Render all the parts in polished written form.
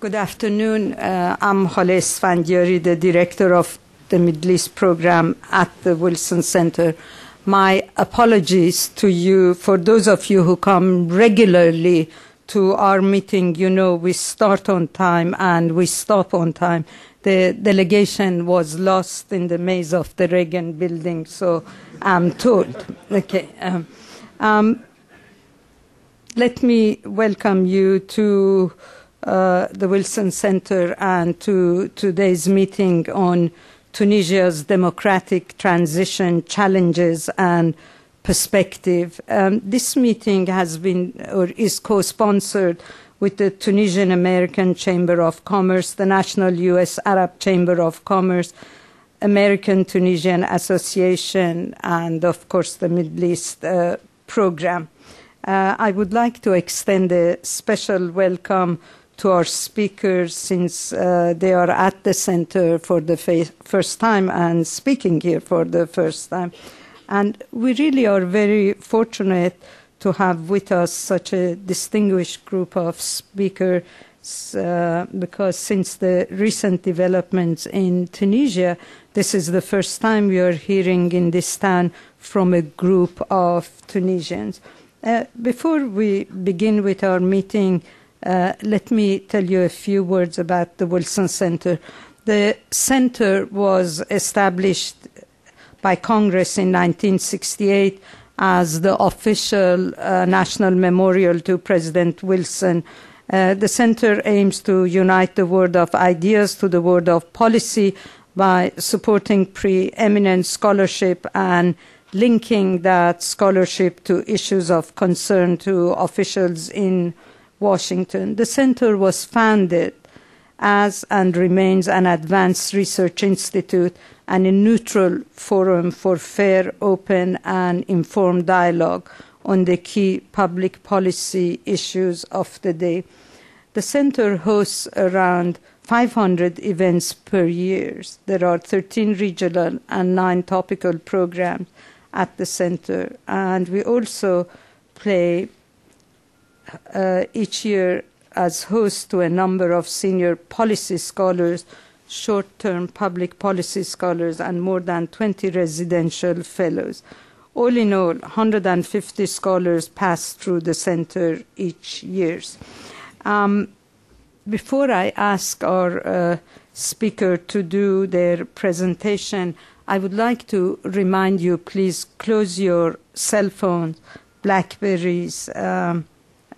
Good afternoon. I'm Khaleh Esfandiari, the director of the Middle East program at the Wilson Center. My apologies to you, for those of you who come regularly to our meeting. You know, we start on time and we stop on time. The delegation was lost in the maze of the Reagan building, so I'm told. Okay. Let me welcome you to the Wilson Center and to today's meeting on Tunisia's democratic transition challenges and perspective. This meeting has been or is co-sponsored with the Tunisian American Chamber of Commerce, the National U.S. Arab Chamber of Commerce, American Tunisian Association, and of course the Middle East program. I would like to extend a special welcome to our speakers, since they are at the center for the first time and speaking here for the first time. And we really are very fortunate to have with us such a distinguished group of speakers because since the recent developments in Tunisia, this is the first time we are hearing in this town from a group of Tunisians. Before we begin with our meeting, let me tell you a few words about the Wilson Center. The center was established by Congress in 1968 as the official national memorial to President Wilson. The center aims to unite the world of ideas to the world of policy by supporting preeminent scholarship and linking that scholarship to issues of concern to officials in Washington. The center was founded as and remains an advanced research institute and a neutral forum for fair, open, and informed dialogue on the key public policy issues of the day. The center hosts around 500 events per year. There are 13 regional and 9 topical programs at the center, and we also play each year as host to a number of senior policy scholars, short-term public policy scholars, and more than 20 residential fellows. All in all, 150 scholars pass through the center each year. Before I ask our speaker to do their presentation, I would like to remind you, please close your cell phones, Blackberries,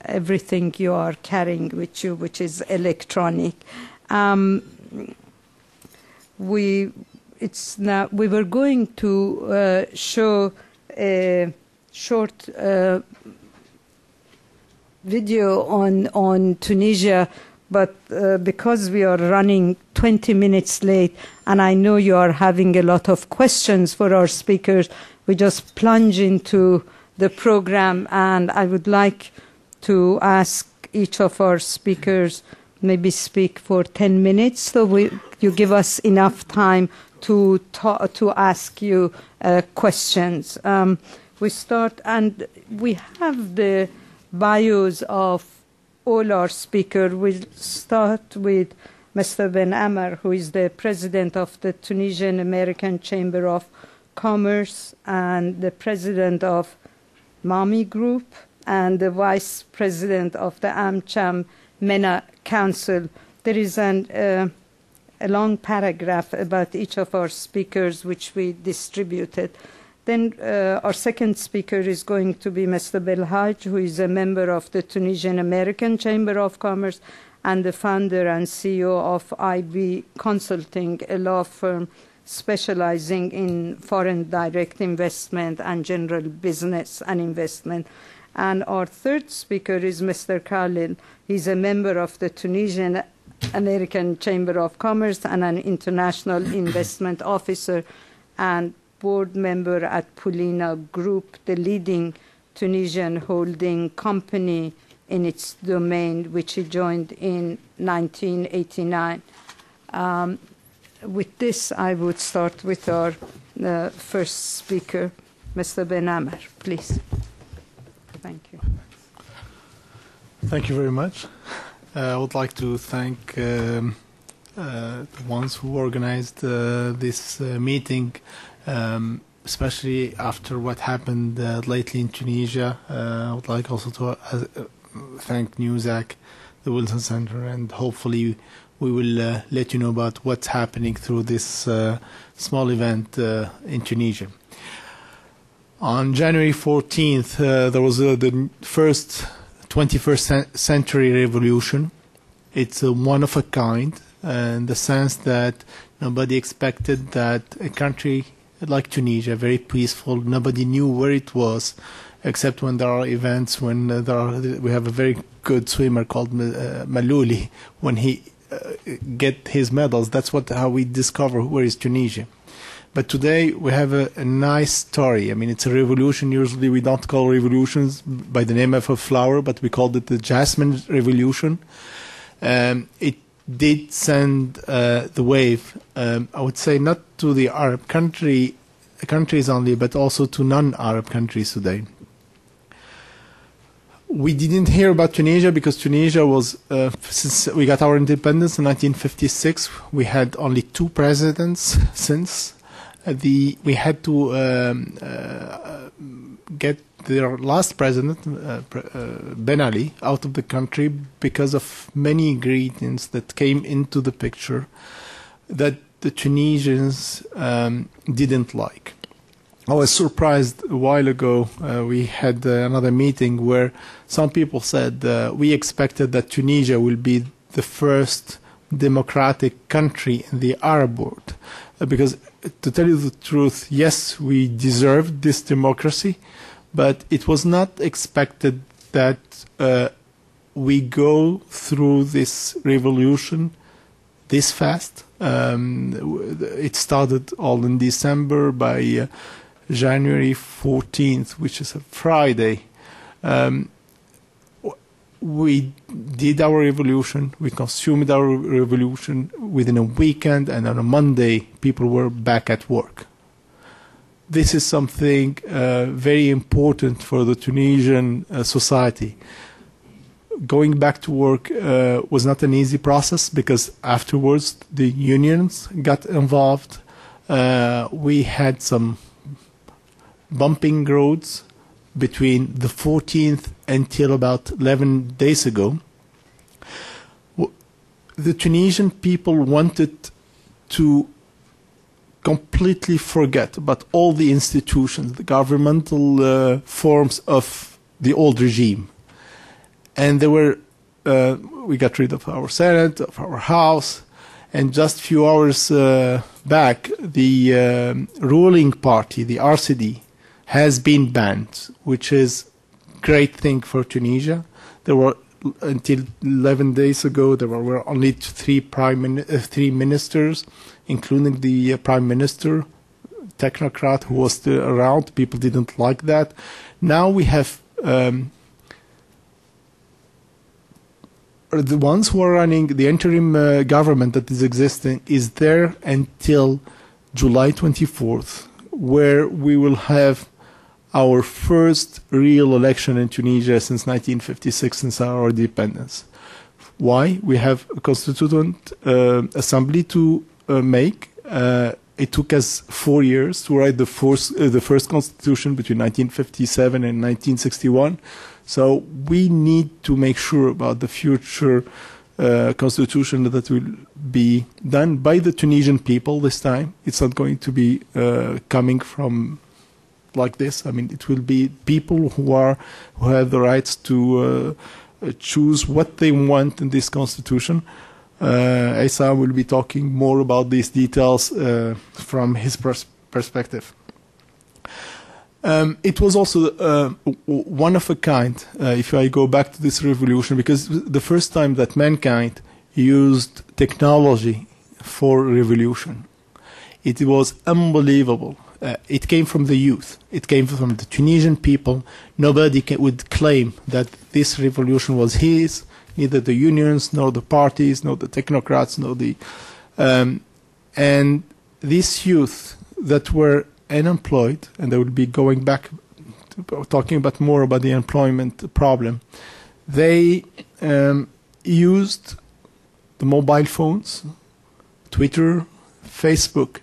everything you are carrying with you, which is electronic. We were going to show a short video on Tunisia, but because we are running 20 minutes late, and I know you are having a lot of questions for our speakers, we just plunge into the program, and I would like to ask each of our speakers maybe speak for 10 minutes, so you give us enough time to ask you questions. We start, and we have the bios of all our speakers. We'll start with Mr. Ben Amar, who is the president of the Tunisian American Chamber of Commerce and the president of MAMI Group, and the vice president of the AmCham MENA Council. There is a long paragraph about each of our speakers, which we distributed. Then our second speaker is going to be Mr. Belhaj, who is a member of the Tunisian American Chamber of Commerce and the founder and CEO of IB Consulting, a law firm specializing in foreign direct investment and general business and investment. And our third speaker is Mr. Khalil. He's a member of the Tunisian American Chamber of Commerce and an international investment officer and board member at Poulina Group, the leading Tunisian holding company in its domain, which he joined in 1989. With this, I would start with our first speaker, Mr. Ben Amar, please. Thank you. Thank you very much. I would like to thank the ones who organized this meeting, especially after what happened lately in Tunisia. I would like also to thank Newsac, the Wilson Center, and hopefully we will let you know about what's happening through this small event in Tunisia. On January 14th, there was the first 21st century revolution. It's one of a kind, in the sense that nobody expected that a country like Tunisia, very peaceful, nobody knew where it was, except when there are events, when we have a very good swimmer called Malouli, when he get his medals, that's how we discover where is Tunisia. But today we have a nice story. I mean, it's a revolution. Usually we don't call revolutions by the name of a flower, but we called it the Jasmine Revolution. It did send the wave, I would say, not to the Arab countries only, but also to non-Arab countries today. We didn't hear about Tunisia because Tunisia was, since we got our independence in 1956, we had only 2 presidents since. We had to get their last president, Ben Ali, out of the country because of many ingredients that came into the picture that the Tunisians didn't like. I was surprised a while ago. We had another meeting where some people said we expected that Tunisia will be the first democratic country in the Arab world. Because to tell you the truth, yes, we deserved this democracy, but it was not expected that we go through this revolution this fast. It started all in December. By January 14th, which is a Friday, we did our revolution, we consumed our revolution within a weekend, and on a Monday people were back at work. This is something very important for the Tunisian society. Going back to work was not an easy process because afterwards the unions got involved. We had some bumping roads between the 14th until about 11 days ago. The Tunisian people wanted to completely forget about all the institutions, the governmental forms of the old regime. And we got rid of our Senate, of our House, and just a few hours back, the ruling party, the RCD, has been banned, which is a great thing for Tunisia. There were, until 11 days ago, there were only 3 ministers, including the prime minister, technocrat who was still around. People didn't like that. Now we have the ones who are running the interim government that is existing is there until July 24th, where we will have our first real election in Tunisia since 1956, since our independence. Why? We have a constituent assembly to make. It took us 4 years to write the first constitution between 1957 and 1961. So we need to make sure about the future constitution that will be done by the Tunisian people this time. It's not going to be coming from like this. I mean, it will be people who have the rights to choose what they want in this constitution. Issa will be talking more about these details from his perspective. It was also one of a kind, if I go back to this revolution, because the first time that mankind used technology for revolution. It was unbelievable. It came from the youth. It came from the Tunisian people. Nobody would claim that this revolution was his, neither the unions, nor the parties, nor the technocrats, nor the... and these youth that were unemployed, and they will be going back to talking about more about the employment problem, they used the mobile phones, Twitter, Facebook,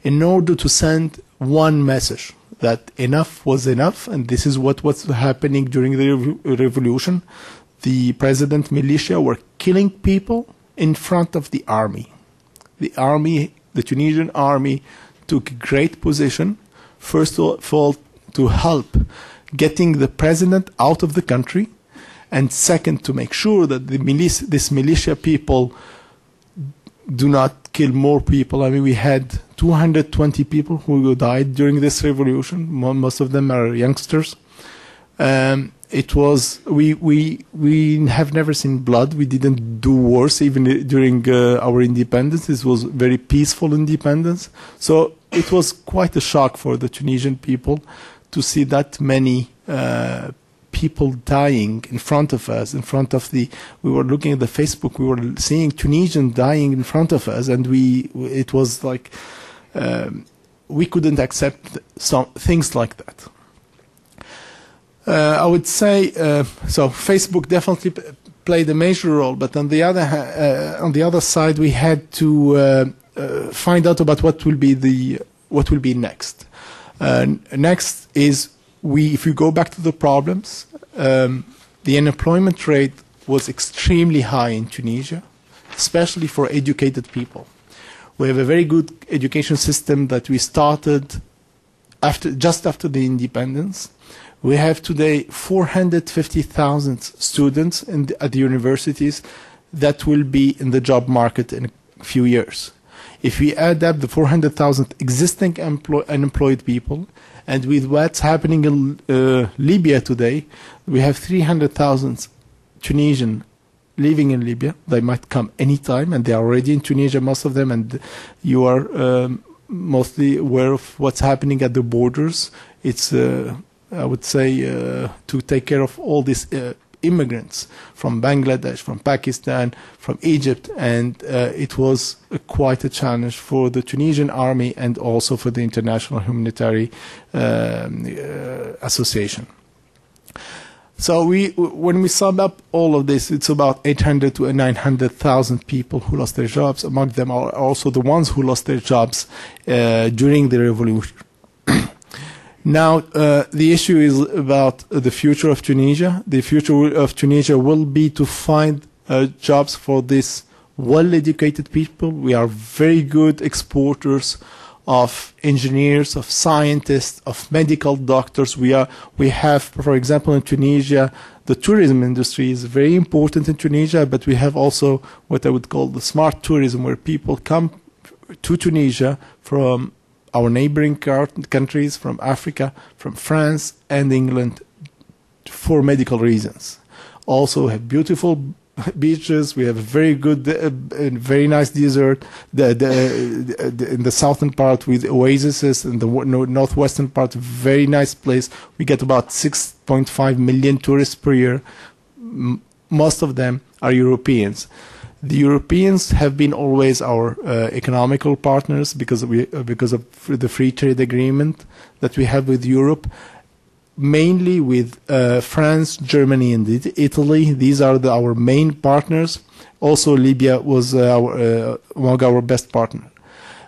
in order to send one message, that enough was enough, and this is what was happening during the revolution. The president militia were killing people in front of the army. The army, the Tunisian army, took a great position, first of all, to help getting the president out of the country, and second, to make sure that this militia people do not kill more people. I mean, we had 220 people who died during this revolution. Most of them are youngsters. It was we have never seen blood. We didn't do wars even during our independence. This was very peaceful independence. So it was quite a shock for the Tunisian people to see that many people dying in front of us. We were looking at the Facebook. We were seeing Tunisians dying in front of us, and it was like we couldn't accept some things like that. I would say so. Facebook definitely played a major role, but on the other side, we had to find out about what will be next. Next is if you go back to the problems, the unemployment rate was extremely high in Tunisia, especially for educated people. We have a very good education system that we started just after the independence. We have today 450,000 students at the universities that will be in the job market in a few years. If we add up the 400,000 existing unemployed people, and with what's happening in Libya today, we have 300,000 Tunisian living in Libya. They might come anytime, and they are already in Tunisia, most of them, and you are mostly aware of what's happening at the borders. It's I would say, to take care of all these immigrants from Bangladesh, from Pakistan, from Egypt, and it was quite a challenge for the Tunisian army and also for the International Humanitarian Association. So when we sum up all of this, it's about 800 to 900,000 people who lost their jobs. Among them are also the ones who lost their jobs during the revolution. Now, the issue is about the future of Tunisia. The future of Tunisia will be to find jobs for these well-educated people. We are very good exporters of engineers, of scientists, of medical doctors. We have, for example, in Tunisia, the tourism industry is very important in Tunisia, but we have also what I would call the smart tourism, where people come to Tunisia from our neighboring countries, from Africa, from France and England, for medical reasons. Also have beautiful beaches. We have a very good, very nice desert. In the southern part with oases, in the northwestern part, very nice place. We get about 6.5 million tourists per year. Most of them are Europeans. The Europeans have been always our economical partners because of the free trade agreement that we have with Europe, mainly with France, Germany, and Italy. These are our main partners. Also, Libya was among our best partners.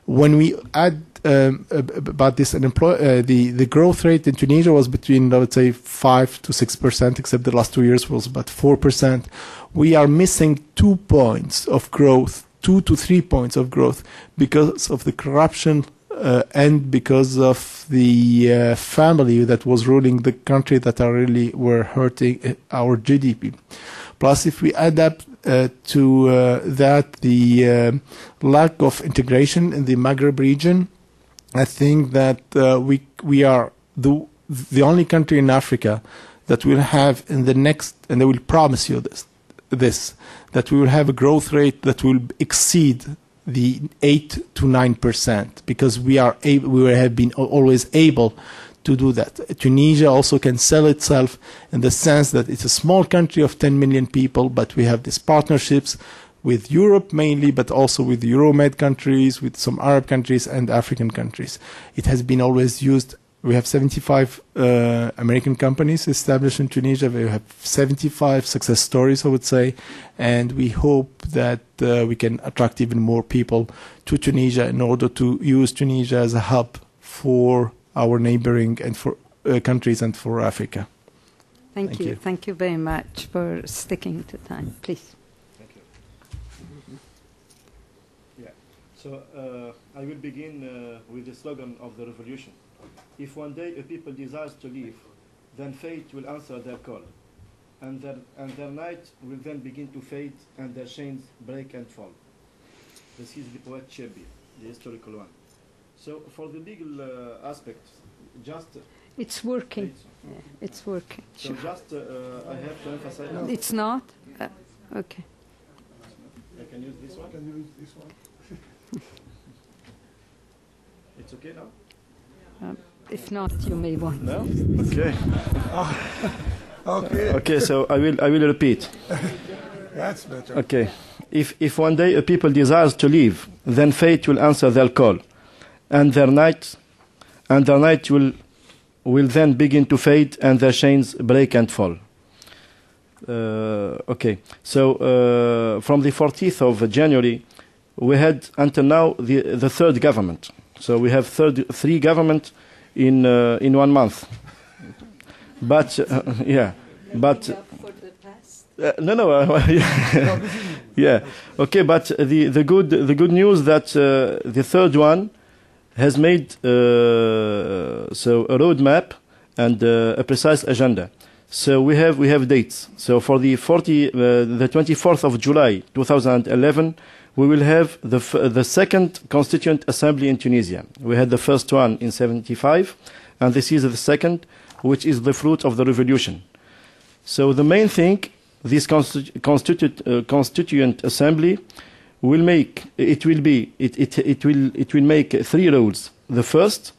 When we add about this, the growth rate in Tunisia was between, I would say, 5 to 6%, except the last 2 years was about 4%. We are missing 2 points of growth, 2 to 3 points of growth, because of the corruption and because of the family that was ruling the country that were hurting our GDP. Plus, if we add up to that the lack of integration in the Maghreb region, I think that we are the only country in Africa that will have in the next, and I will promise you this, that we will have a growth rate that will exceed the 8 to 9%, because we have been always able to do that. Tunisia also can sell itself in the sense that it's a small country of 10 million people, but we have these partnerships with Europe mainly, but also with the Euromed countries, with some Arab countries and African countries. It has been always used We have 75 American companies established in Tunisia. We have 75 success stories, I would say, and we hope that we can attract even more people to Tunisia in order to use Tunisia as a hub for our neighboring and for countries and for Africa. Thank you. Thank you very much for sticking to time. Please. Thank you. Yeah. So I will begin with the slogan of the revolution. If one day a people desires to leave, then fate will answer their call, and their night will then begin to fade, and their chains break and fall. This is the poet Chebi, the historical one. So for the legal aspect, just... It's working. Yeah, it's working. So sure. Just I have to emphasize... No. It's not? Okay. I can use this one? I can use this one. It's okay now? If not, you may want. No? Okay. Okay. Okay, so I will repeat. That's better. Okay. If one day a people desires to leave, then fate will answer their call, and their night will then begin to fade, and their chains break and fall. Okay. So from the 14th of January, we had until now the third government. So we have three government in 1 month. But yeah, but no. Yeah. Okay, but the good news that the third one has made so a roadmap and a precise agenda. So we have dates. So for the 24th of July 2011, we will have the second Constituent Assembly in Tunisia. We had the first one in 75, and this is the second, which is the fruit of the revolution. So the main thing, this Constituent Assembly will make, it will make three roles. The first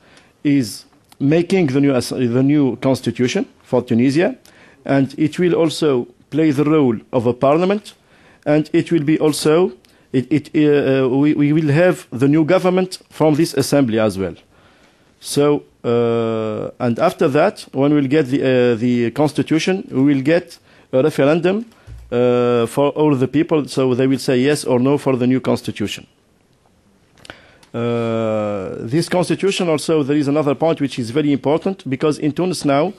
is making the new constitution for Tunisia, and it will also play the role of a parliament, and it will be also we will have the new government from this assembly as well. So and after that, when we'll get the constitution, we will get a referendum for all the people, so they will say yes or no for the new constitution. This constitution also, there is another point which is very important, because in Tunis now,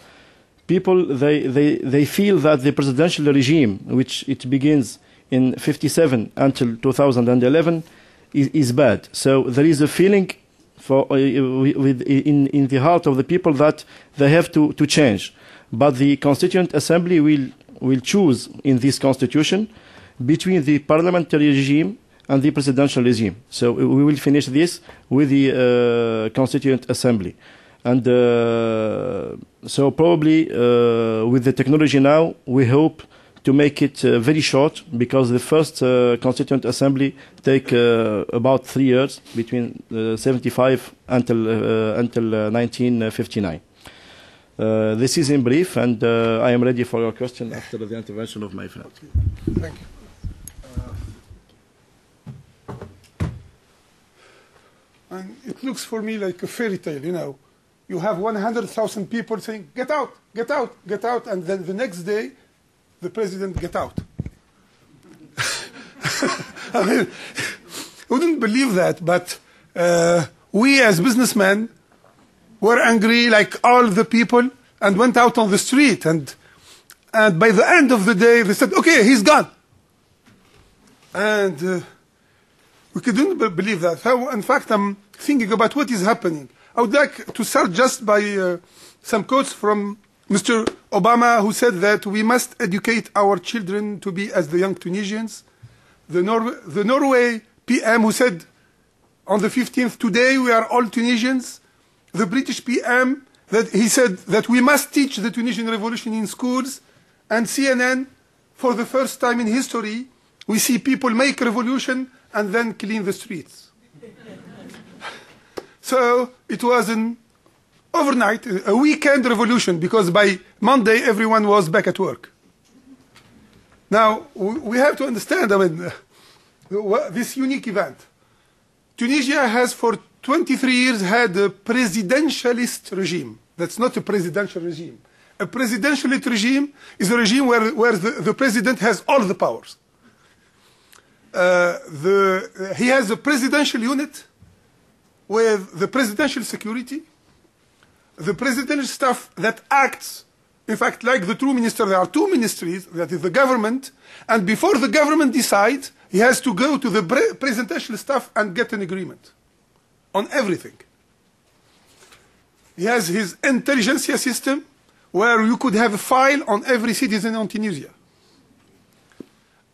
people they feel that the presidential regime, which it begins in 57 until 2011, is bad. So there is a feeling in the heart of the people that they have to change. But the Constituent Assembly will choose in this constitution between the parliamentary regime and the presidential regime. So we will finish this with the Constituent Assembly. And so probably with the technology now, we hope to make it very short, because the first Constituent Assembly take about 3 years, between 75 until 1959. This is in brief, and I am ready for your question after the intervention of my friend. Thank you. And it looks for me like a fairy tale, you know. You have 100,000 people saying, get out, get out, get out, and then the next day, the president get out. I mean, wouldn't believe that, but we as businessmen were angry like all the people and went out on the street, and by the end of the day they said, okay, he's gone. And we couldn't believe that. So, in fact, I'm thinking about what is happening. I would like to start just by some quotes from Mr. Obama, who said that we must educate our children to be as the young Tunisians. The Norway PM, who said on the 15th, today we are all Tunisians. The British PM, that he said that we must teach the Tunisian revolution in schools. And CNN, for the first time in history, we see people make revolution and then clean the streets. So it was an overnight, a weekend revolution, because by Monday everyone was back at work. Now, we have to understand, I mean, this unique event. Tunisia has for 23 years had a presidentialist regime. That's not a presidential regime. A presidentialist regime is a regime where the president has all the powers. He has a presidential unit with the presidential security, the presidential staff that acts, in fact, like the true minister. There are two ministries, that is the government, and before the government decides, he has to go to the presidential staff and get an agreement on everything. He has his intelligentsia system, where you could have a file on every citizen in Tunisia.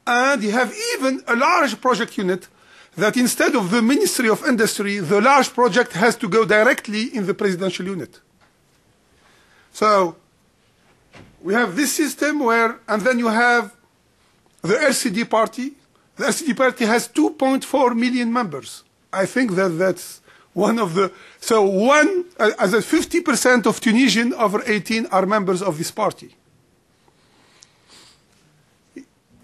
And you have even a large project unit that instead of the Ministry of Industry, the large project has to go directly in the presidential unit. So we have this system where, and then you have the LCD party. The LCD party has 2.4 million members. I think that that's one of the, so one, as a 50% of Tunisians over 18 are members of this party.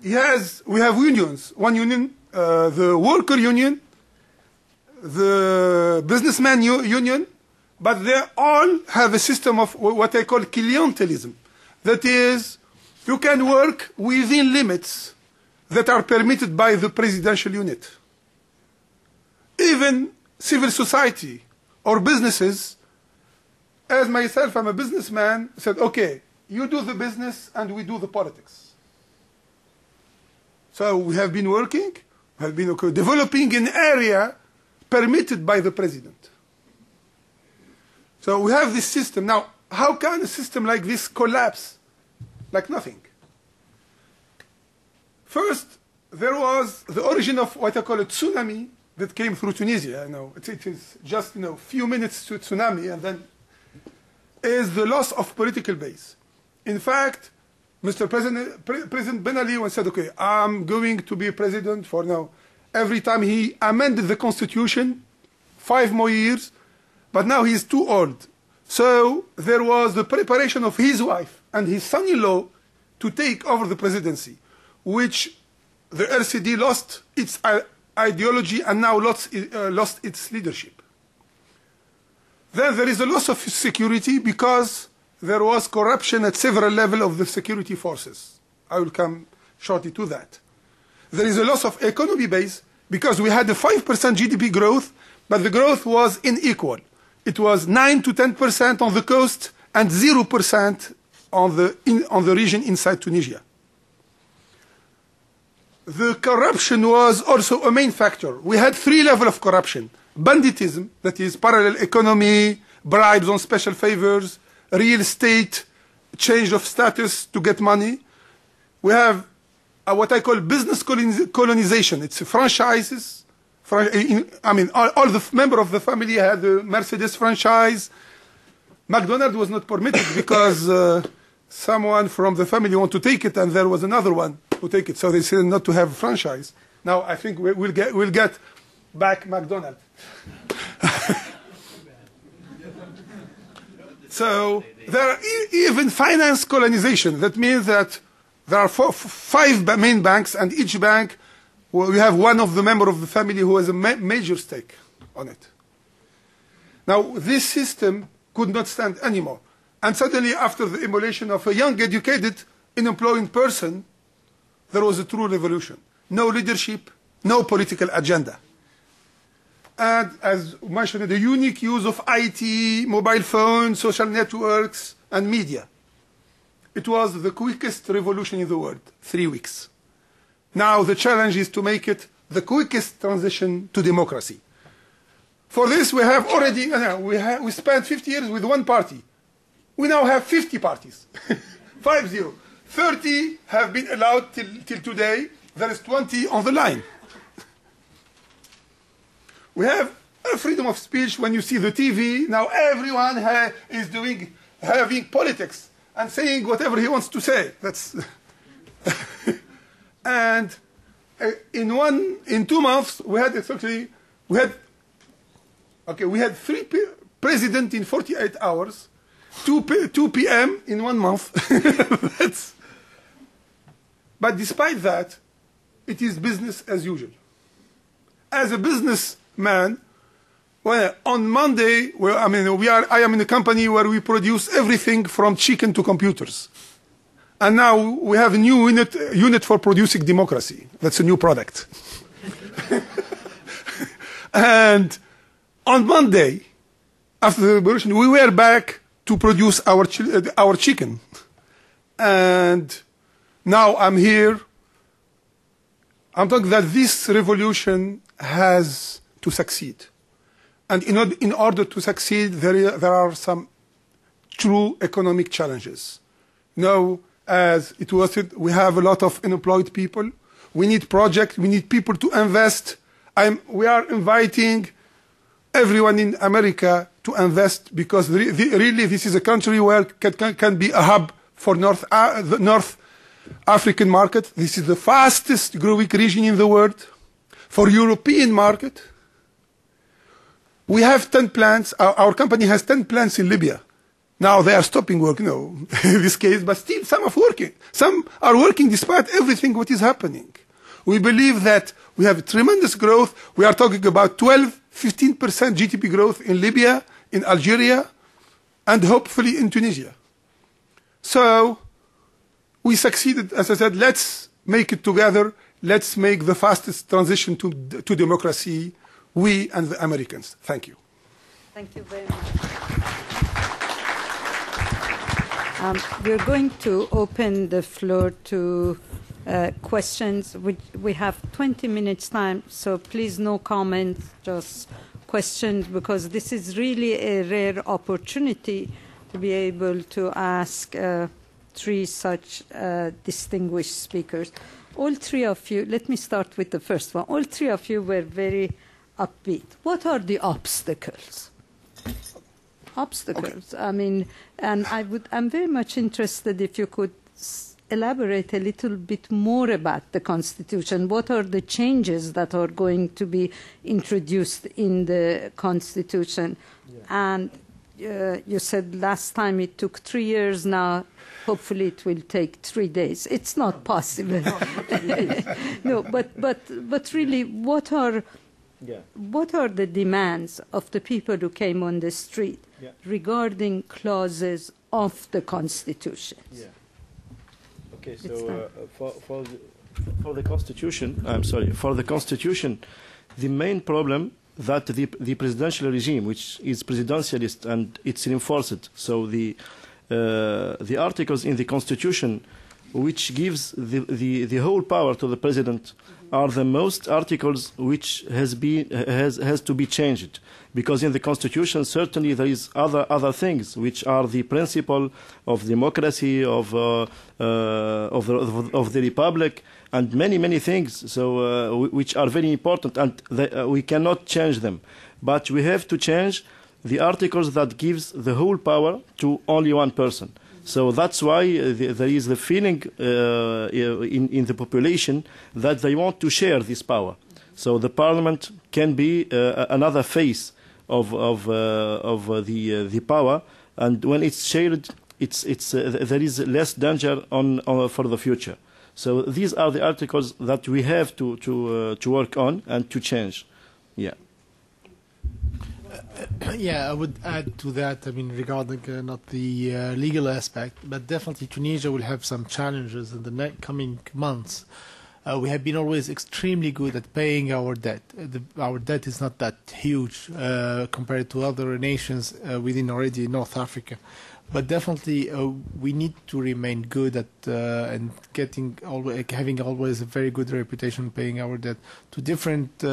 We have unions. One union, the worker union, the businessman union, but they all have a system of what I call clientelism. That is, you can work within limits that are permitted by the presidential unit. Even civil society or businesses, as myself, I'm a businessman, said, okay, you do the business and we do the politics. So we have been working, we have been developing an area permitted by the president. So we have this system. Now, how can a system like this collapse like nothing? First, there was the origin of what I call a tsunami that came through Tunisia. You know, it is just few minutes to tsunami, and then is the loss of political base. In fact, President Ben Ali once said, okay, I'm going to be president for now. Every time he amended the constitution, 5 more years, but now he's too old. So there was the preparation of his wife and his son-in-law to take over the presidency, which the LCD lost its ideology and now lost its leadership. Then there is a loss of security because there was corruption at several levels of the security forces. I will come shortly to that. There is a loss of economy base because we had a 5% GDP growth, but the growth was unequal. It was 9 to 10% on the coast and 0% on the region inside Tunisia. The corruption was also a main factor. We had 3 levels of corruption. Banditism, that is parallel economy, bribes on special favors, real estate, change of status to get money. We have what I call business colonization. It's franchises. I mean, all the members of the family had the Mercedes franchise. McDonald's was not permitted because someone from the family wanted to take it, and there was another one who take it. So they said not to have a franchise. Now I think we'll get back McDonald's. So there are even finance colonization. That means that there are 5 main banks, and each bank, we have one of the members of the family who has a major stake on it. Now, this system could not stand anymore. And suddenly, after the immolation of a young, educated, unemployed person, there was a true revolution. No leadership, no political agenda. And as mentioned, the unique use of IT, mobile phones, social networks, and media. It was the quickest revolution in the world, 3 weeks. Now the challenge is to make it the quickest transition to democracy. For this, we have already, we spent 50 years with one party. We now have 50 parties, 5-0. 30 have been allowed till today. There is 20 on the line. We have a freedom of speech. When you see the TV, now everyone is having politics and saying whatever he wants to say. That's and in 2 months we had 3 presidents in 48 hours, 2 p.m. in 1 month. But despite that, it is business as usual. As a businessman, Well, on Monday, I am in a company where we produce everything from chicken to computers. And now we have a new unit for producing democracy. That's a new product. And on Monday, after the revolution, we were back to produce our chicken. And now I'm here. I'm talking that this revolution has to succeed. And in order to succeed, there are some true economic challenges. As it was said, we have a lot of unemployed people. We need projects. We need people to invest. We are inviting everyone in America to invest because really this is a country where can be a hub for the North African market. This is the fastest growing region in the world. For European market, we have 10 plants. Our company has 10 plants in Libya. Now they are stopping work, in this case, but still some are working. Some are working despite everything what is happening. We believe that we have tremendous growth. We are talking about 12-15% GDP growth in Libya, in Algeria, and hopefully in Tunisia. So we succeeded. As I said, let's make it together. Let's make the fastest transition to democracy, we and the Americans. Thank you. Thank you very much. We're going to open the floor to questions. We have 20 minutes time, so please no comments, just questions, because this is really a rare opportunity to be able to ask three such distinguished speakers. All three of you, let me start with the first one. All three of you were very upbeat. What are the obstacles? Obstacles. Okay. I mean, and I'm very much interested if you could elaborate a little bit more about the Constitution. What are the changes that are going to be introduced in the Constitution? Yeah. And you said last time it took 3 years. Now, hopefully, it will take 3 days. It's not possible. No, but really, what are the demands of the people who came on the street regarding clauses of the Constitution? Yeah. Okay, so for the Constitution, I'm sorry, for the Constitution, the main problem that the presidential regime, which is presidentialist and it's enforced, so the articles in the Constitution which gives the whole power to the president are the most articles which has to be changed, because in the Constitution certainly there is other things which are the principle of democracy, of the republic, and many things which are very important, and we cannot change them, but we have to change the articles that gives the whole power to only one person. So that's why there is the feeling in the population that they want to share this power. So the parliament can be another face of the power, and when it's shared, there is less danger for the future. So these are the articles that we have to work on and to change. Yeah. Yeah, I would add to that, I mean, regarding not the legal aspect, but definitely Tunisia will have some challenges in the coming months. We have been always extremely good at paying our debt. Our debt is not that huge compared to other nations within already North Africa. But definitely we need to remain good at and having always a very good reputation paying our debt to different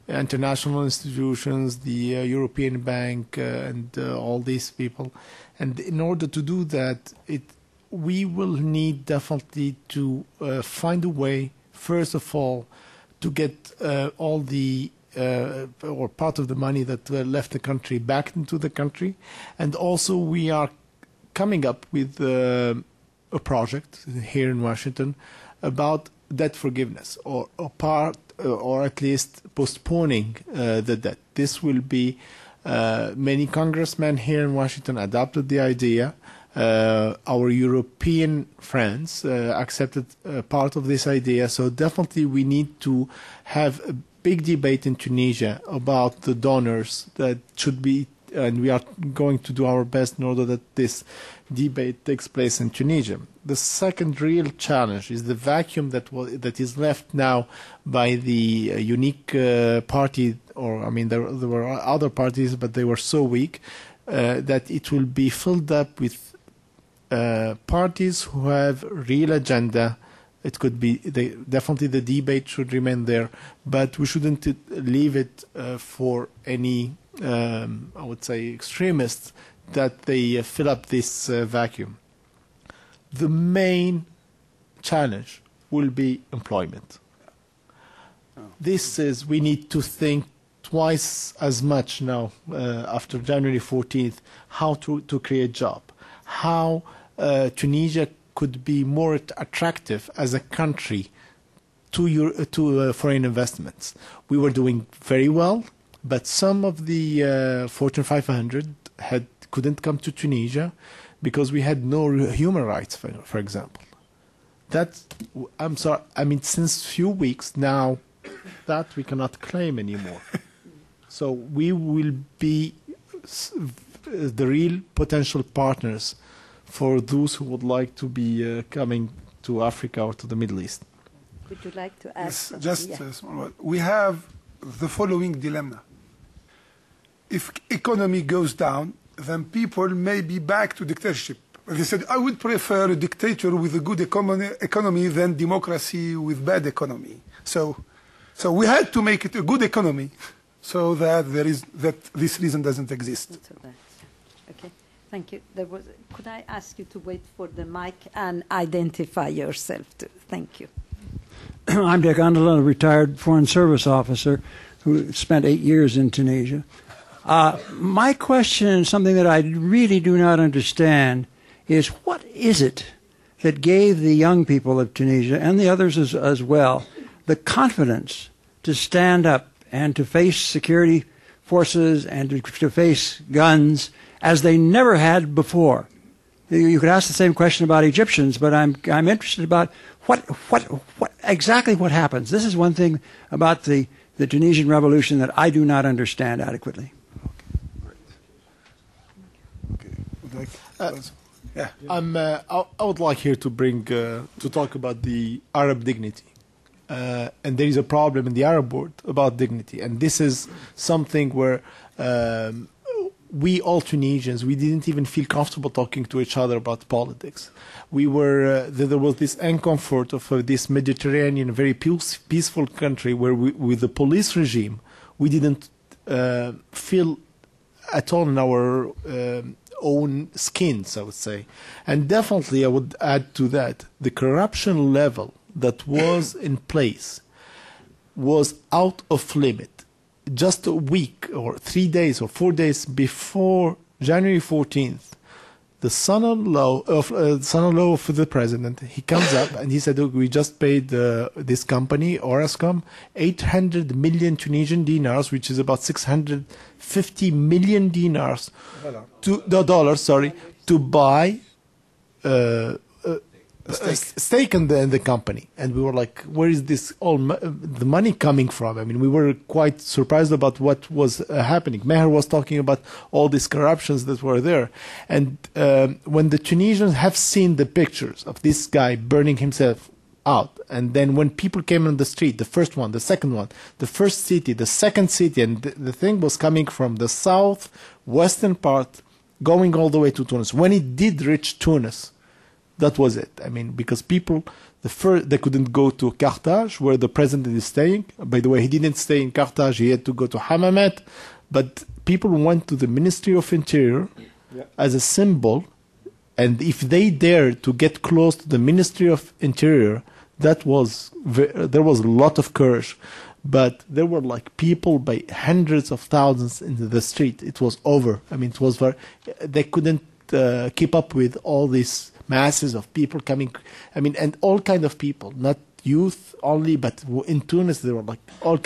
international institutions, the European Bank, and all these people. And in order to do that, we will need definitely to find a way, first of all, to get all the or part of the money that left the country back into the country. And also we are coming up with a project here in Washington about debt forgiveness, or at least postponing the debt. This will be many congressmen here in Washington adopted the idea. Our European friends accepted part of this idea. So definitely we need to have big debate in Tunisia about the donors that should be, and we are going to do our best in order that this debate takes place in Tunisia. The second real challenge is the vacuum that is left now by the unique party, or I mean there were other parties, but they were so weak that it will be filled up with parties who have real agenda. It could be definitely the debate should remain there, but we shouldn't leave it for any I would say extremists that they fill up this vacuum. The main challenge will be employment. This is, we need to think twice as much now after January 14th how to create job, how Tunisia could be more attractive as a country to foreign investments. We were doing very well, but some of the Fortune 500 couldn't come to Tunisia because we had no human rights, for example. I'm sorry, I mean, since few weeks now, that we cannot claim anymore. So we will be the real potential partners for those who would like to be coming to Africa or to the Middle East. Would you like to add something? Just a small word. We have the following dilemma. If economy goes down, then people may be back to dictatorship. They said, I would prefer a dictator with a good economy than democracy with bad economy. So we had to make it a good economy so that this reason doesn't exist. Okay, thank you. Could I ask you to wait for the mic and identify yourself too? Thank you. I'm Dick Underland, a retired Foreign Service officer who spent 8 years in Tunisia. My question is something that I really do not understand is what is it that gave the young people of Tunisia and the others as well the confidence to stand up and to face security forces and to face guns as they never had before? You could ask the same question about Egyptians, but I'm interested about what exactly what happens. This is one thing about the Tunisian revolution that I do not understand adequately. Yeah. I would like here to bring to talk about the Arab dignity, and there is a problem in the Arab world about dignity, and this is something where we all Tunisians, we didn't even feel comfortable talking to each other about politics. We were there was this uncomfort of this Mediterranean, very peaceful country where with the police regime, we didn't feel at all in our own skins, I would say. And definitely I would add to that, the corruption level that was in place was out of limit. Just a week or 3 days or 4 days before January 14th, the son-in-law of the president, he comes up and he said, "Look, we just paid this company, Orascom, 800 million Tunisian dinars, which is about 650 million dinars, to buy stake in the company." And we were like, where is this all the money coming from? I mean, we were quite surprised about what was happening. Meher was talking about all these corruptions that were there. And when the Tunisians have seen the pictures of this guy burning himself out, and then when people came on the street, the first one, the second one, the first city, the second city, and the thing was coming from the southwestern part, going all the way to Tunis. When it did reach Tunis, that was it. I mean, because people, they couldn't go to Carthage, where the president is staying. By the way, he didn't stay in Carthage. He had to go to Hammamet. But people went to the Ministry of Interior as a symbol. And if they dared to get close to the Ministry of Interior, there was a lot of courage. But there were like people by hundreds of thousands in the street. It was over. I mean, they couldn't keep up with all these masses of people coming, I mean, and all kind of people, not youth only, but in Tunis there were like all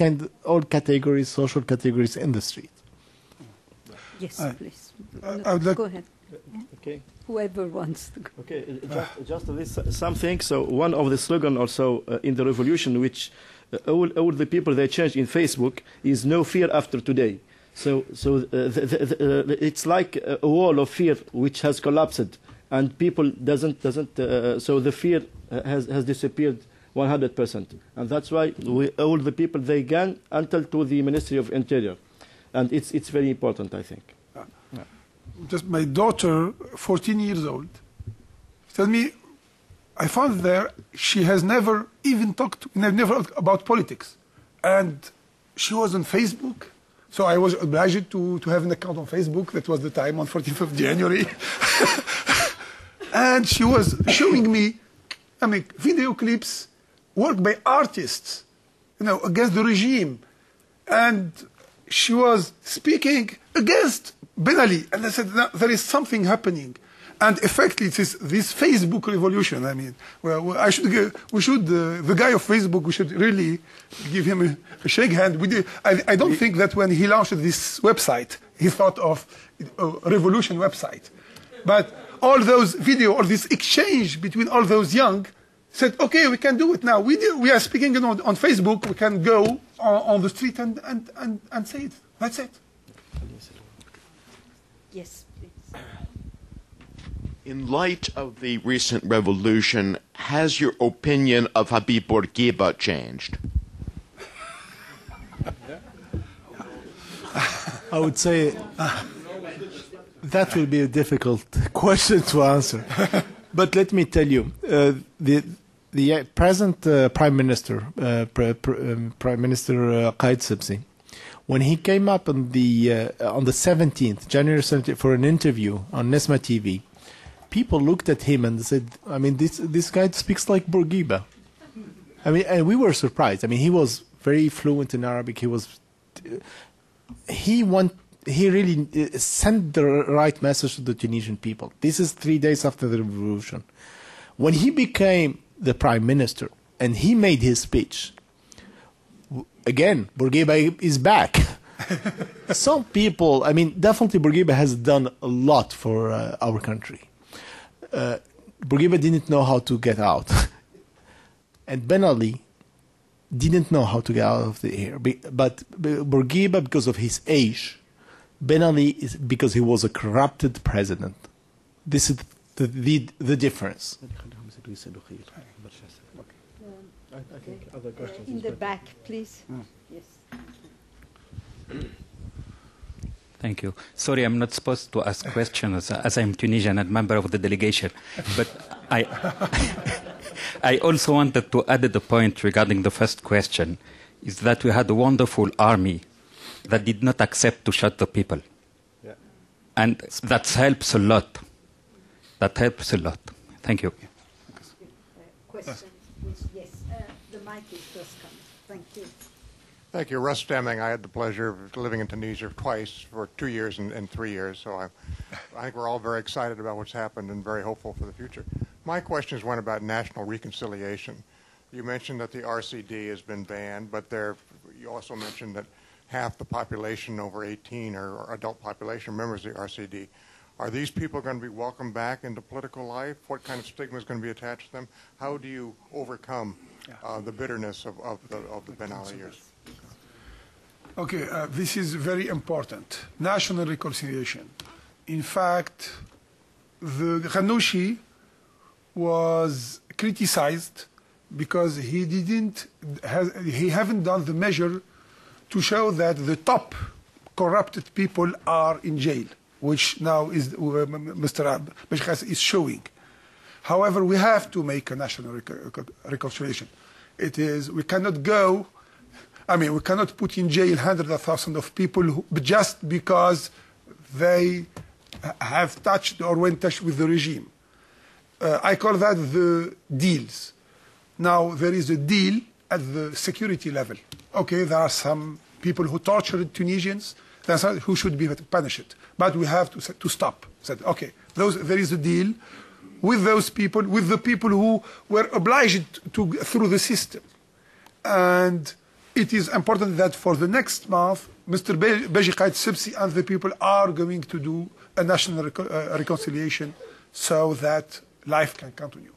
categories, social categories in the street. Yes, please. I would like go ahead. Okay. Whoever wants to go. Okay, just this something. So one of the slogan also in the revolution, which all the people they change in Facebook is no fear after today. So it's like a wall of fear which has collapsed, and people doesn't so the fear has disappeared 100%, and that's why all the people they gang until to the Ministry of Interior, and it's very important, I think. Just my daughter, 14 years old, told me, I found there she has never even never about politics, and she was on Facebook. So I was obliged to have an account on Facebook. That was the time, on 14th of January. And she was showing me, video clips, work by artists, against the regime. And she was speaking against Ben Ali. And I said, no, there is something happening. And effectively, it is this Facebook revolution. The guy of Facebook, we should really give him a shake hand. I don't think that when he launched this website, he thought of a revolution website. But all those video, all this exchange between all those young said, okay, we can do it now. We are speaking on Facebook. We can go on the street and say it. That's it. Yes, please. In light of the recent revolution, has your opinion of Habib Bourguiba changed? I would say that will be a difficult question to answer. But let me tell you, the present Prime Minister, Prime Minister Qaid Sibsi, when he came up on the 17th, January 17th, for an interview on Nesma TV, people looked at him and said, this guy speaks like Bourguiba. And we were surprised. He was very fluent in Arabic. He really sent the right message to the Tunisian people. This is 3 days after the revolution. When he became the prime minister and he made his speech, again, Bourguiba is back. Some people, definitely Bourguiba has done a lot for our country. Bourguiba didn't know how to get out. And Ben Ali didn't know how to get out of here. But Bourguiba, because of his age, Ben Ali is because he was a corrupted president. This is the difference. I think other questions. In the back, please. Yes. Thank you. Sorry, I'm not supposed to ask questions as I'm Tunisian and member of the delegation. But I also wanted to add the point regarding the first question, is that we had a wonderful army that did not accept to shoot the people. Yeah. And that helps a lot. That helps a lot. Thank you. Question, yes. The mic is just coming. Thank you. Thank you. Russ Stemming. I had the pleasure of living in Tunisia twice for 2 years and 3 years. So I think we're all very excited about what's happened and very hopeful for the future. My question is one about national reconciliation. You mentioned that the RCD has been banned, but you also mentioned that half the population over 18 or adult population members of the RCD. Are these people going to be welcomed back into political life? What kind of stigma is going to be attached to them? How do you overcome the bitterness of the Ben Ali years? Okay, this is very important. National reconciliation. In fact, the Ghannouchi was criticized because he haven't done the measure to show that the top corrupted people are in jail, which now is Mr. Beshkhas is showing. However, we have to make a national reconciliation. We cannot go. We cannot put in jail hundreds of thousands of people just because they have touched or went in touch with the regime. I call that the deals. Now, there is a deal at the security level. Okay, there are some people who tortured Tunisians who should be punished. But we have to stop. Said, okay, there is a deal with those people, with the people who were obliged to through the system. And it is important that for the next month, Mr. Beji Qaid Sibsi and the people are going to do a national reconciliation so that life can continue.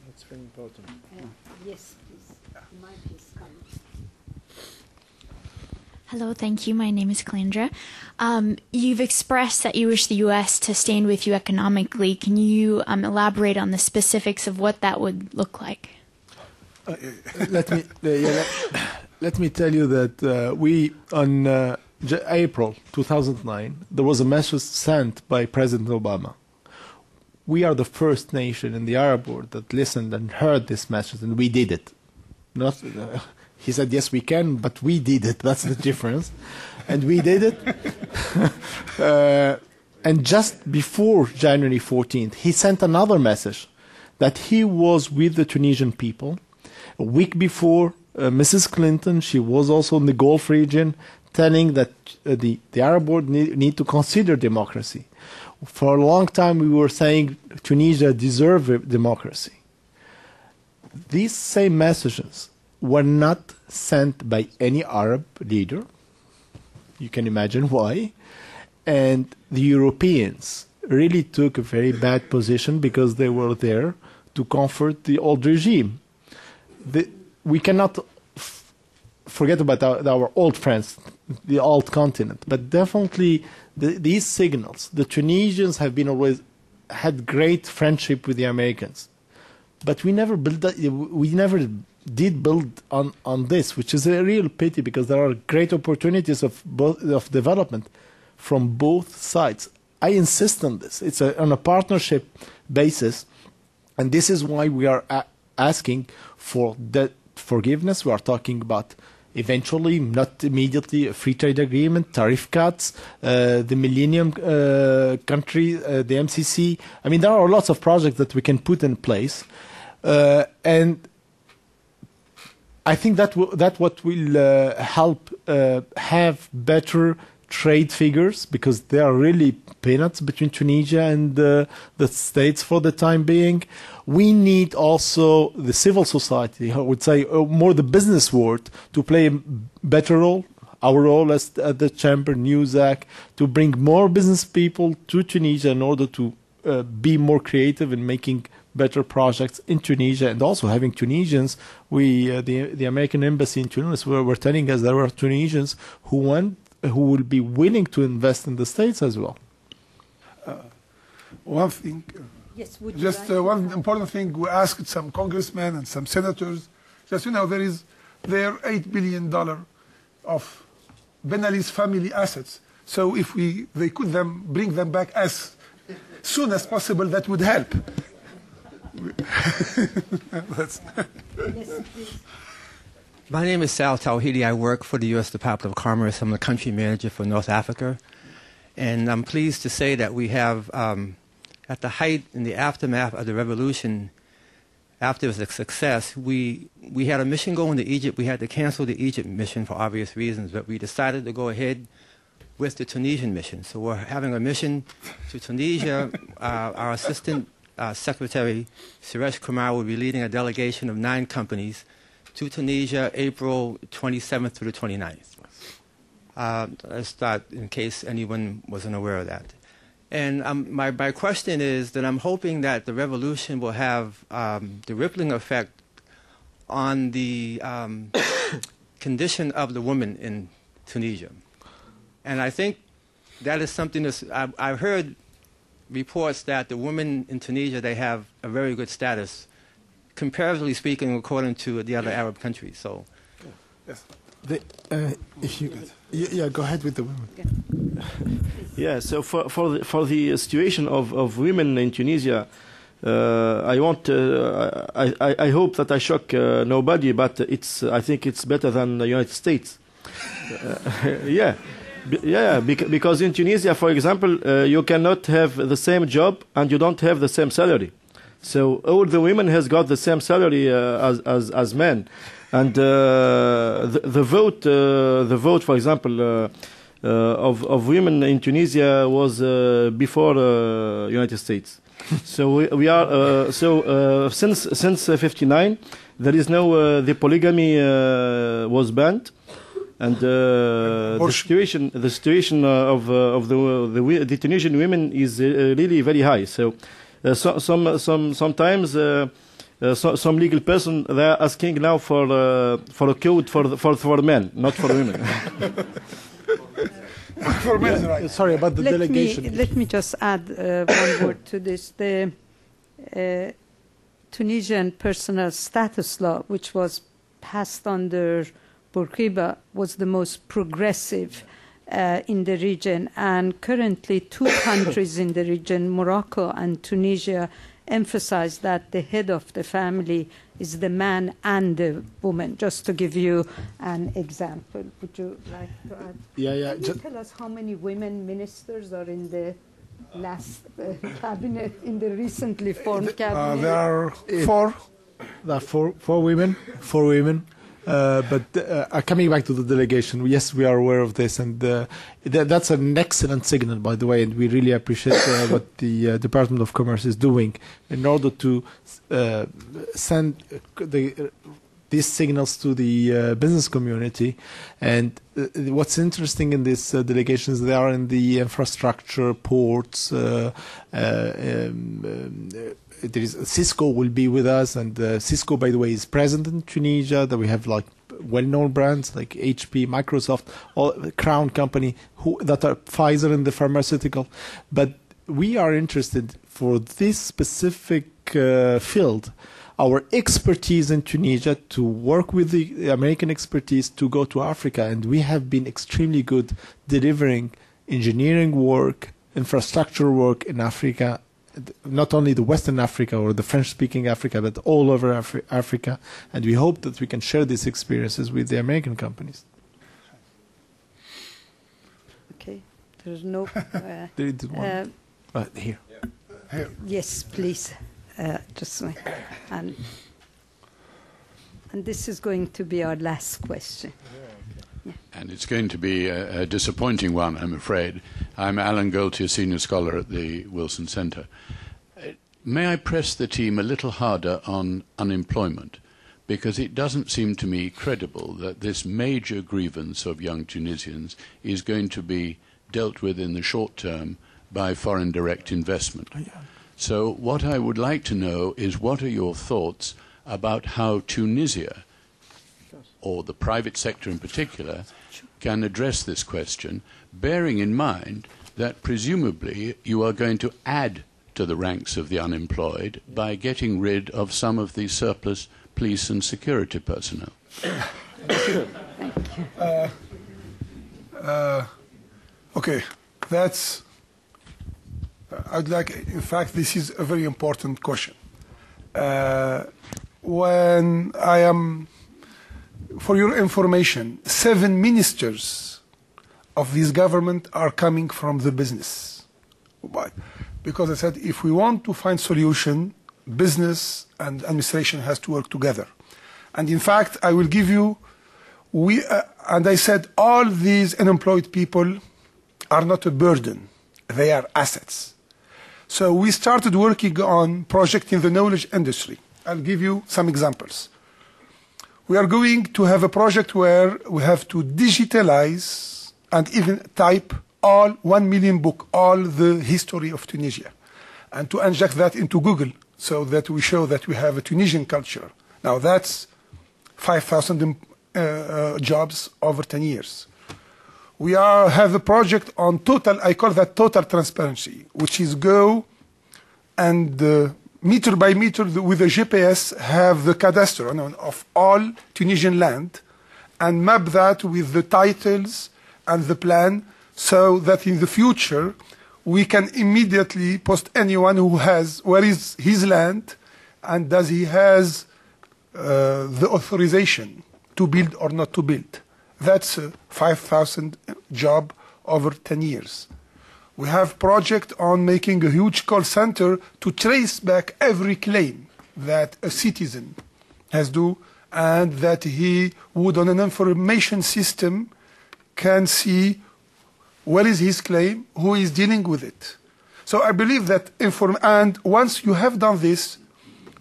That's very important. Yes, please. The mic is Hello, thank you. My name is Calandra. You've expressed that you wish the U.S. to stand with you economically. Can you elaborate on the specifics of what that would look like? Let me tell you that we, on April 2009, there was a message sent by President Obama. We are the first nation in the Arab world that listened and heard this message, and we did it. Not, he said, yes, we can, but we did it. That's the difference. And we did it. And just before January 14th, he sent another message that he was with the Tunisian people. A week before, Mrs. Clinton, she was also in the Gulf region, telling that the Arab world need to consider democracy. For a long time, we were saying Tunisia deserves democracy. These same messages were not sent by any Arab leader. You can imagine why. And the Europeans really took a very bad position because they were there to comfort the old regime. We cannot forget about our old friends, the old continent, but definitely these signals. The Tunisians have been always had great friendship with the Americans, but we never did build on this, which is a real pity because there are great opportunities of development from both sides. I insist on this. It's on a partnership basis, and this is why we are asking for debt forgiveness. We are talking about eventually, not immediately, a free trade agreement, tariff cuts, the Millennium country, the MCC. I mean, there are lots of projects that we can put in place, and I think that what will help have better trade figures, because they are really peanuts between Tunisia and the States for the time being. We need also the civil society, I would say more the business world, to play a better role. Our role as the Chamber, NewsAC, to bring more business people to Tunisia in order to be more creative in making better projects in Tunisia, and also having Tunisians. The American embassy in Tunis were telling us there were Tunisians who will be willing to invest in the States as well. One thing, yes, one important thing, we asked some congressmen and some senators, just there are $8 billion of Ben Ali's family assets. So if they could bring them back as soon as possible, that would help. My name is Sal Tawhidi. I work for the U.S. Department of Commerce. I'm the country manager for North Africa. And I'm pleased to say that we have, at the height in the aftermath of the revolution, after it was a success, we had a mission going to Egypt. We had to cancel the Egypt mission for obvious reasons, but we decided to go ahead with the Tunisian mission. So we're having a mission to Tunisia. Our assistant Secretary, Suresh Kumar, will be leading a delegation of 9 companies to Tunisia, April 27th through the 29th. Let's start in case anyone wasn't aware of that. And my question is that I'm hoping that the revolution will have the rippling effect on the condition of the woman in Tunisia. And I think that is something that's, I've heard reports that the women in Tunisia, they have a very good status, comparatively speaking, according to the other Arab countries. So, yes. Go ahead with the women. Yeah. So for the situation of women in Tunisia, I hope that I shock nobody, but I think it's better than the United States. Yeah. Because in Tunisia, for example, you cannot have the same job and you don't have the same salary. So all the women has got the same salary as men, and the vote, for example, of women in Tunisia was before United States. So we are since '59 there is no the polygamy was banned. And the situation of the Tunisian women is really very high. So sometimes some legal person, they are asking now for a code for men, not for women. For men, right. Sorry about the delegation. Let me just add one word to this. The Tunisian personal status law, which was passed under Bourguiba, was the most progressive in the region, and currently 2 countries in the region, Morocco and Tunisia, emphasize that the head of the family is the man and the woman. Just to give you an example, would you like to add? Yeah. Can you tell us how many women ministers are in the last cabinet, in the recently formed cabinet? There are 4. There are four women. But coming back to the delegation, yes, we are aware of this, and that's an excellent signal, by the way, and we really appreciate what the Department of Commerce is doing in order to send these signals to the business community. And what's interesting in these delegations, they are in the infrastructure, ports. There is Cisco will be with us, and Cisco, by the way, is present in Tunisia. That we have like well-known brands like HP, Microsoft, all Crown company that are Pfizer in the pharmaceutical. But we are interested for this specific field, our expertise in Tunisia, to work with the American expertise to go to Africa, and we have been extremely good delivering engineering work, infrastructure work in Africa. Not only the Western Africa or the French-speaking Africa, but all over Africa. And we hope that we can share these experiences with the American companies. Okay, there's no... There is one. Here. Here. Yes, please. Just and this is going to be our last question. Yeah. And it's going to be a disappointing one, I'm afraid. I'm Alan Gaultier, Senior Scholar at the Wilson Centre. May I press the team a little harder on unemployment? Because it doesn't seem to me credible that this major grievance of young Tunisians is going to be dealt with in the short term by foreign direct investment. So what I would like to know is, what are your thoughts about how Tunisia, or the private sector in particular, can address this question, bearing in mind that presumably you are going to add to the ranks of the unemployed by getting rid of some of the surplus police and security personnel? Okay, that's... I'd like... In fact, this is a very important question. When I am... For your information, 7 ministers of this government are coming from the business. Why? Because I said, if we want to find solution, business and administration has to work together. And in fact, I will give you, and I said, all these unemployed people are not a burden. They are assets. So we started working on project in the knowledge industry. I'll give you some examples. We are going to have a project where we have to digitalize and even type all 1 million book, all the history of Tunisia, and to inject that into Google so that we show that we have a Tunisian culture. Now that's 5,000 jobs over 10 years. We have a project on total, I call that total transparency, which is go and meter by meter with a GPS have the cadastre of all Tunisian land and map that with the titles and the plan so that in the future we can immediately post anyone who has, where is his land and does he has the authorization to build or not to build. That's a 5,000 job over 10 years. We have project on making a huge call center to trace back every claim that a citizen has do and that he would on an information system can see what is his claim, who is dealing with it. So I believe that and once you have done this,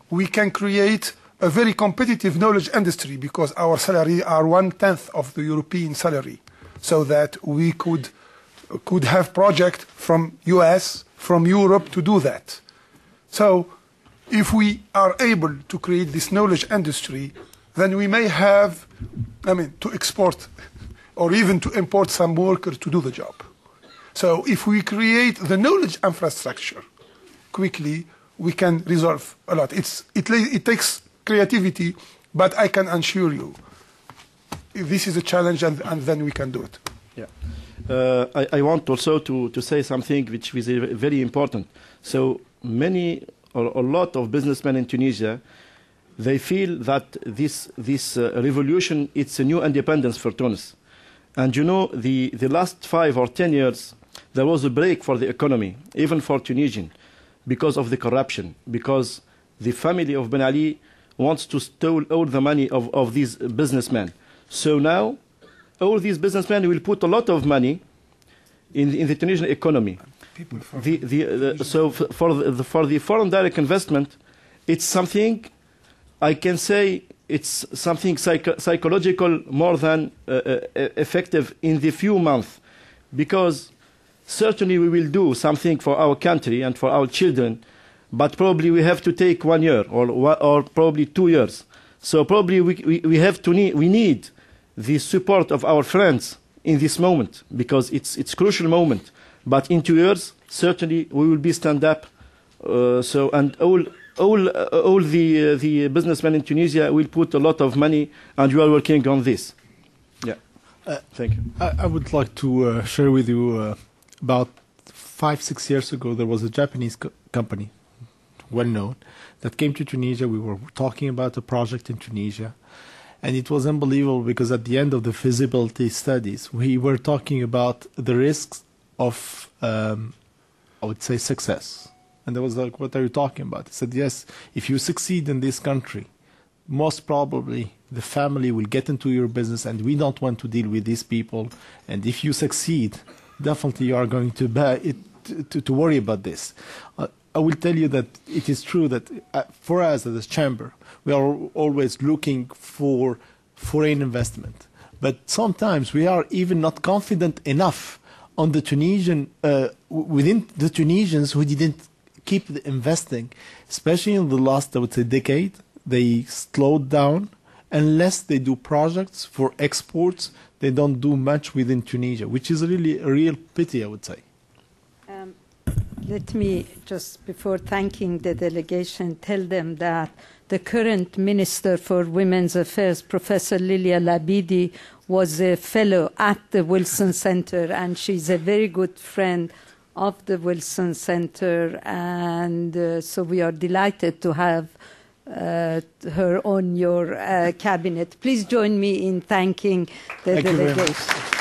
we can create a very competitive knowledge industry because our salary are 1/10 of the European salary, so that we could have project from US, from Europe to do that. So if we are able to create this knowledge industry, then we may have, to export or even to import some workers to do the job. So if we create the knowledge infrastructure quickly, we can resolve a lot. It takes creativity, but I can assure you, this is a challenge, and then we can do it. Yeah. I want also to say something which is very important. So many or a lot of businessmen in Tunisia, they feel that this revolution, it's a new independence for Tunis. And you know, the last 5 or 10 years, there was a break for the economy, even for Tunisian, because of the corruption, because the family of Ben Ali wants to steal all the money of these businessmen. So now, all these businessmen will put a lot of money in the Tunisian economy. So for the foreign direct investment, it's something, I can say, it's something psychological more than effective in the few months, because certainly we will do something for our country and for our children, but probably we have to take 1 year or probably 2 years. So probably we need the support of our friends in this moment, because it's crucial moment. But in 2 years, certainly we will be stand up. And all the businessmen in Tunisia will put a lot of money, and you are working on this. Yeah. Thank you. I would like to share with you about 5-6 years ago, there was a Japanese company, well known, that came to Tunisia. We were talking about a project in Tunisia. And it was unbelievable, because at the end of the feasibility studies, we were talking about the risks of, I would say, success. And I was like, what are you talking about? I said, yes, if you succeed in this country, most probably the family will get into your business, and we don't want to deal with these people. And if you succeed, definitely you are going to worry about this. I will tell you that it is true that for us as a chamber, we are always looking for foreign investment. But sometimes we are even not confident enough on the Tunisian, within the Tunisians who didn't keep investing, especially in the last, I would say, decade. They slowed down. Unless they do projects for exports, they don't do much within Tunisia, which is really a real pity, I would say. Let me just, before thanking the delegation, tell them that the current Minister for Women's Affairs, Professor Lilia Labidi, was a fellow at the Wilson Center, and she's a very good friend of the Wilson Center, and so we are delighted to have her on your cabinet. Please join me in thanking the delegation.